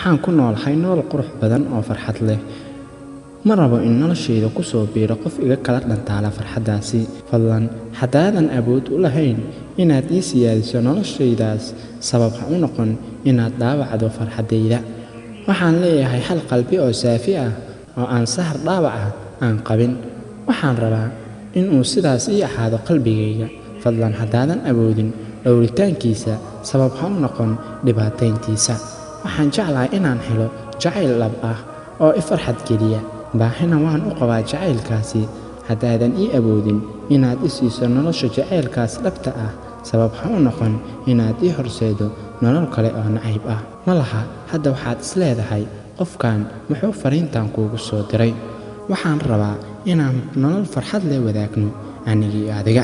waxaan ku noolahay nolol qurux badan oo farxad leh ma rabo in noloshayda ku soo biiro qof iga kala dhantaala farxaddaasi fadlan haddaadan awood u lahayn inaad ii siyaadiso noloshaydaas sabab ha u noqon inaad dhaawacdo farxaddayda waxaan leeyahay hal qalbi oo saafi ah oo aan sahar dhaawac ah aan qabin waxaan rabaa inuu sidaas ii ahaado qalbigayga fadlan haddaadan awoodin dhowritaankiisa sabab ha u noqon dhibaatayntiisa waxaan jeclahay inaan helo jacayl dhab ah oo i farxad geliya baahina waan u qabaa jacaylkaasi haddaadan ii awoodin inaad i siiso nolosha jacaylkaas dhabta ah sabab ha u noqon inaad ii horseedo nolol kale oo nacayb ah ma laha hadda waxaad is leedahay qofkan muxuu fariintan kuugu soo diray waxaan rabaa inaan nolol farxad leh wadaagno anigii adiga